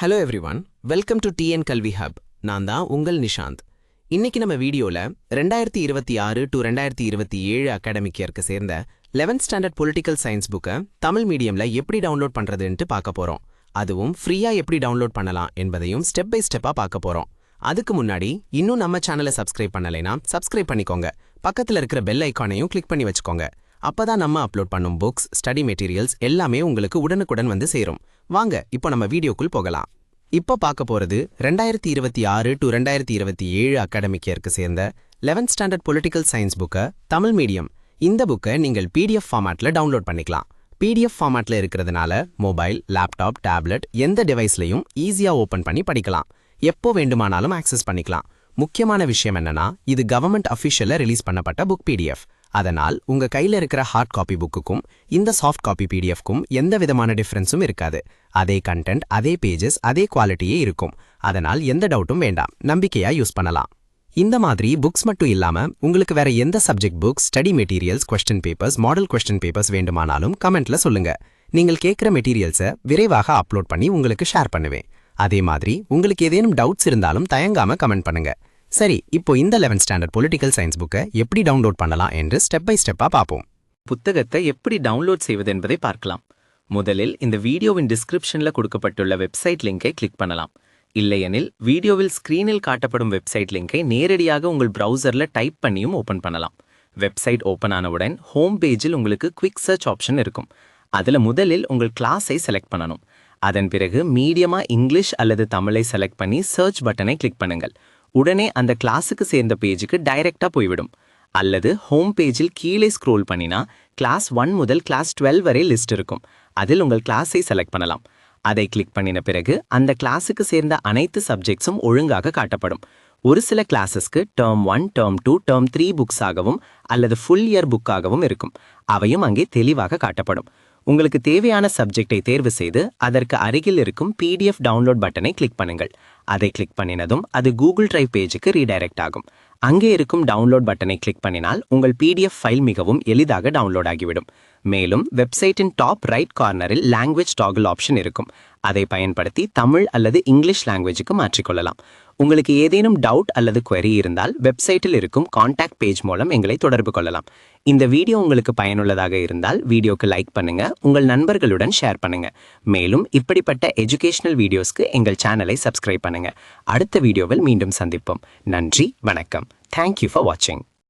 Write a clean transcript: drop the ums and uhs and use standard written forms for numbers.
Hello everyone, welcome to TN கல்வி hub. நான் தான் உங்கள் நிஷாந்த். இன்னைக்கு நம்ம வீடியோல 2026 டு 2027 அகாடமிக் இயர்க்கு சேர்ந்த 11th ஸ்டாண்டர்ட் பொலிட்டிக்கல் சயின்ஸ் புக்கை தமிழ் மீடியம்ல எப்படி டவுன்லோட் பண்றதுன்ட்டு பார்க்க போறோம். அதுவும் ஃப்ரீயா எப்படி டவுன்லோட் பண்ணலாம் என்பதையும் ஸ்டெப் பை ஸ்டெப்பா பார்க்க போறோம். அதுக்கு முன்னாடி இன்னும் நம்ம சேனலை சப்ஸ்கிரைப் பண்ணலைனா சப்ஸ்கிரைப் பண்ணிக்கோங்க. பக்கத்துல இருக்கிற பெல் ஐக்கானையும் கிளிக் பண்ணி வச்சுக்கோங்க. அப்பதான் நம்ம அப்லோட் பண்ணும் புக்ஸ், ஸ்டடி மெட்டீரியல்ஸ் எல்லாமே உங்களுக்கு உடனுக்குடன் வந்து சேரும். வாங்க இப்போ நம்ம வீடியோக்குள் போகலாம். இப்போ பார்க்க போறது 2026 டு 2027 அகாடமிக் இயர்க்கு சேர்ந்த 11th ஸ்டாண்டர்ட் பொலிட்டிக்கல் சயின்ஸ் புக்கை தமிழ் மீடியம். இந்த புக்கை நீங்கள் PDF ஃபார்மேட்ல டவுன்லோட் பண்ணிக்கலாம். PDF ஃபார்மேட்ல இருக்கிறதுனால மொபைல், லேப்டாப், டேப்லெட் எந்த டிவைஸ்லையும் ஈஸியா ஓபன் பண்ணி படிக்கலாம். எப்போ வேண்டுமானாலும் ஆக்சஸ் பண்ணிக்கலாம். முக்கியமான விஷயம் என்னன்னா, இது கவர்மெண்ட் அஃபிஷியல்ல ரிலீஸ் பண்ணப்பட்ட புக் PDF. அதனால் உங்க கையில இருக்கிற ஹார்ட் காப்பி புக்குக்கும் இந்த சாஃப்ட் காப்பி PDFக்கும் எந்த விதமான டிஃபரன்ஸும் இருக்காது. அதே கண்டென்ட், அதே பேஜஸ், அதே குவாலிட்டியே இருக்கும். அதனால் எந்த டவுட்டும் வேண்டாம், நம்பிக்கையா யூஸ் பண்ணலாம். இந்த மாதிரி புக்ஸ் மட்டும் இல்லாம உங்களுக்கு வேற எந்த subject books, study materials, question papers, model question papers வேண்டுமானாலும் கமெண்ட்ல சொல்லுங்க. நீங்கள் கேட்குற மெட்டீரியல்ஸை விரைவாக அப்லோட் பண்ணி உங்களுக்கு ஷேர் பண்ணுவேன். அதே மாதிரி உங்களுக்கு ஏதேனும் டவுட்ஸ் இருந்தாலும் தயங்காம கமெண்ட் பண்ணுங்க. சரி, இப்போ இந்த 11th ஸ்டாண்டர்ட் பொலிட்டிக்கல் சயின்ஸ் புக்கை எப்படி டவுன்லோட் பண்ணலாம் என்று ஸ்டெப் பை ஸ்டெப்பா பார்ப்போம். புத்தகத்தை எப்படி டவுன்லோட் செய்வது என்பதை பார்க்கலாம். முதலில் இந்த வீடியோவின் டிஸ்கிரிப்ஷன்ல கொடுக்கப்பட்டுள்ள வெப்சைட் லிங்கை கிளிக் பண்ணலாம். இல்லையெனில் வீடியோவில் ஸ்கிரீனில் காட்டப்படும் வெப்சைட் லிங்கை நேரடியாக உங்கள் பிரவுசர்ல டைப் பண்ணியும் ஓபன் பண்ணலாம். வெப்சைட் ஓபன் ஆனவுடன் ஹோம் பேஜில் உங்களுக்கு குவிக் சர்ச் ஆப்ஷன் இருக்கும். அதுல முதலில் உங்கள் கிளாஸை செலக்ட் பண்ணணும். அதன் பிறகு மீடியமா இங்கிலீஷ் அல்லது தமிழை செலக்ட் பண்ணி சர்ச் பட்டனை கிளிக் பண்ணுங்கள். உடனே அந்த கிளாஸுக்கு சேர்ந்த பேஜுக்கு டைரக்டா போய்விடும். அல்லது ஹோம் பேஜில் கீழே ஸ்க்ரோல் பண்ணினா கிளாஸ் 1 முதல் கிளாஸ் 12 வரை லிஸ்ட் இருக்கும். அதில் உங்கள் கிளாஸை செலக்ட் பண்ணலாம். அதை கிளிக் பண்ணின பிறகு அந்த கிளாஸுக்கு சேர்ந்த அனைத்து சப்ஜெக்ட்ஸும் ஒழுங்காக காட்டப்படும். ஒரு சில கிளாஸஸ்க்கு டேர்ம் 1, டேர்ம் 2, டேர்ம் 3 புக்ஸாகவும் அல்லது ஃபுல் இயர் புக்காகவும் இருக்கும். அவையும் அங்கே தெளிவாக காட்டப்படும். உங்களுக்கு தேவையான சப்ஜெக்டை தேர்வு செய்து அதற்கு அருகில் இருக்கும் PDF டவுன்லோட் பட்டனை கிளிக் பண்ணுங்கள். அதை கிளிக் பண்ணினதும் அது கூகுள் டிரைவ் பேஜுக்கு ரீடைரக்ட் ஆகும். அங்கே இருக்கும் டவுன்லோட் பட்டனை கிளிக் பண்ணினால் உங்கள் PDF ஃபைல் மிகவும் எளிதாக டவுன்லோட் ஆகிவிடும். மேலும் வெப்சைட்டின் டாப் ரைட் கார்னரில் லாங்குவேஜ் டாகிள் ஆப்ஷன் இருக்கும். அதை பயன்படுத்தி தமிழ் அல்லது இங்கிலீஷ் லாங்குவேஜுக்கு மாற்றிக்கொள்ளலாம். உங்களுக்கு ஏதேனும் டவுட் அல்லது query இருந்தால் வெப்சைட்டில் இருக்கும் கான்டாக்ட் பேஜ் மூலம் எங்களை தொடர்பு கொள்ளலாம். இந்த வீடியோ உங்களுக்கு பயனுள்ளதாக இருந்தால் வீடியோக்கு லைக் பண்ணுங்க, உங்கள் நண்பர்களுடன் ஷேர் பண்ணுங்க. மேலும் இப்படிப்பட்ட எஜுகேஷனல் வீடியோஸ்க்கு எங்கள் சேனலை சப்ஸ்கிரைப் பண்ணுங்க. அடுத்த வீடியோவில் மீண்டும் சந்திப்போம். நன்றி, வணக்கம். Thank you for watching.